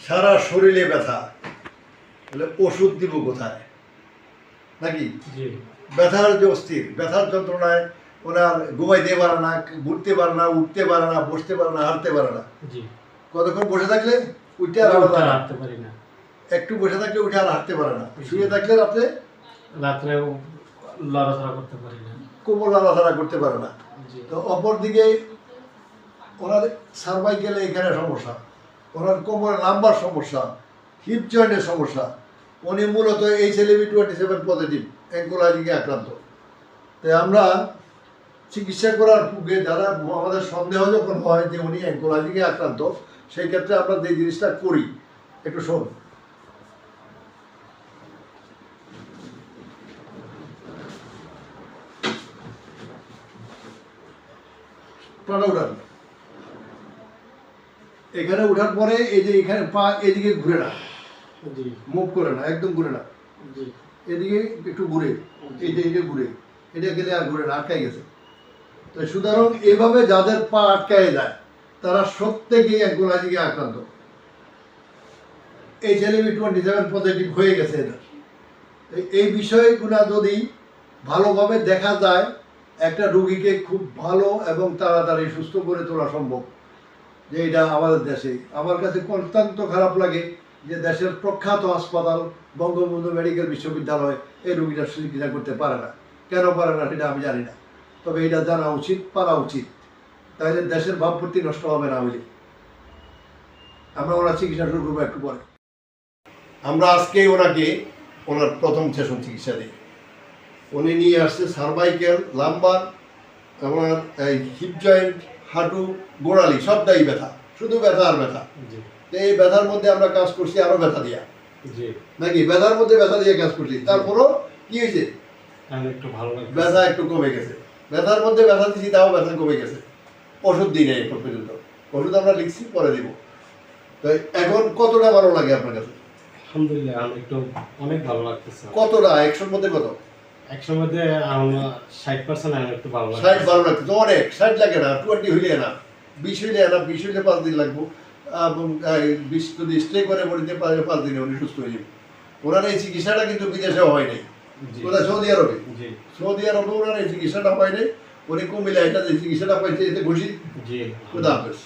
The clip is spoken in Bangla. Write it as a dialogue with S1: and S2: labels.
S1: সারা শরীরে ব্যথা, তাহলে ওষুধ দিব কোথায় নাকি? ব্যথার যে অস্থির, ব্যথার যন্ত্রণায় ওনার ঘুমাইতে পারে না, ঘুরতে পারে না, উঠতে পারে না, বসতে পারে না, হাঁটতে পারে না। কতক্ষণ বসে থাকলে উঠে আর হাঁটতে পারি না, একটু বসে থাকলে উঠে আর হাঁটতে পারে না, শুয়ে থাকলে রাত্রে
S2: লড়াচড়া করতে পারি না,
S1: কোমর লড়াচড়া করতে পারে না। তো অপরদিকে ওনার সার্ভাইকেলে এখানে সমস্যা, ওনার কোমরে লাম্বার সমস্যা, হিপ জয়েন্টের সমস্যা। উনি মূলত HLA-B27 পজিটিভ অ্যাঙ্কোলজিকে আক্রান্ত। তাই আমরা চিকিৎসা করার পূর্বে যারা আমাদের সন্দেহ যখন হয় যে উনি অ্যাঙ্কোলজিকে আক্রান্ত, সেই ক্ষেত্রে আমরা যে জিনিসটা করি একটু শোন। প্রাণা উঠান, এখানে উঠার পরে এই যে এখানে পা এদিকে ঘুরে না, মুভ করে না, একদম ঘুরে না, এদিকে একটু ঘুরে, এইটা ঘুরে, এটা গেলে আর ঘুরে না, আটকাই গেছে। তো সুতরাং এভাবে যাদের পা আটকায় যায় তারা প্রত্যেকেই অ্যাঙ্কোলজিকে আক্রান্ত, HLA-B27 পজিটিভ হয়ে গেছে এদের। এই বিষয়গুলো যদি ভালোভাবে দেখা যায়, একটা রোগীকে খুব ভালো এবং তাড়াতাড়ি সুস্থ করে তোলা সম্ভব। যে এটা আমাদের দেশে, আমার কাছে অত্যন্ত খারাপ লাগে যে দেশের প্রখ্যাত হাসপাতাল বঙ্গবন্ধু মেডিকেল বিশ্ববিদ্যালয় এই রোগীটা চিকিৎসা করতে পারে না। কেন পারে না সেটা আমি জানি না, তবে এটা জানা উচিত, পারা উচিত, তাহলে দেশের ভাবমূর্তি নষ্ট হবে না। হইলে আমরা ওনার চিকিৎসা শুরু করবো একটু পরে। আমরা আজকে ওনার প্রথম সেশন চিকিৎসা দিই। উনি নিয়ে আসছে সার্ভাইকেল, লাম্বার, আমার এই হিপ জয়েন্ট, হাঁটু, গোড়ালি সবটাই ব্যথা, শুধু ব্যথা আর ব্যথা। তো এই ব্যথার মধ্যে আমরা কাজ করছি আরো ব্যথা দিয়া, নাকি ব্যথার মধ্যে ব্যথা দিয়ে কাজ করছি। তারপরও কি হয়েছে, ব্যথা একটু কমে গেছে। ব্যথার মধ্যে ব্যথা দিচ্ছি, তাও ব্যথা কমে গেছে। ওষুধ দিই নাই এখন পর্যন্ত, ওষুধ আমরা লিখছি, পরে দিব। তো এখন কতটা ভালো লাগে আপনার কাছে?
S2: আলহামদুলিল্লাহ একটু অনেক ভালো লাগতেছে।
S1: কতটা? 100-র মধ্যে কত?
S2: 100-র মধ্যে 60% একটু ভালো লাগে।
S1: 60 ভালো লাগতেছে অনেক। 60 লাগে না, 20 হইলে না, 20 হইলে না, 20 হইলে 5 দিন লাগবো। এবং 20 যদি স্টে করে বলিতে পারে 5 দিনে উনি সুস্থ হয়ে যাবে। ওনার এই চিকিৎসাটা কিন্তু বিদেশেও হয় নাই, কোথায়? সৌদি আরবে। সৌদি আরবে ওনার এই চিকিৎসাটা হয় নাই। উনি কুমিল্লা এটা যে চিকিৎসাটা পাইছে, এতে খুশি। খুদা হাফেজ।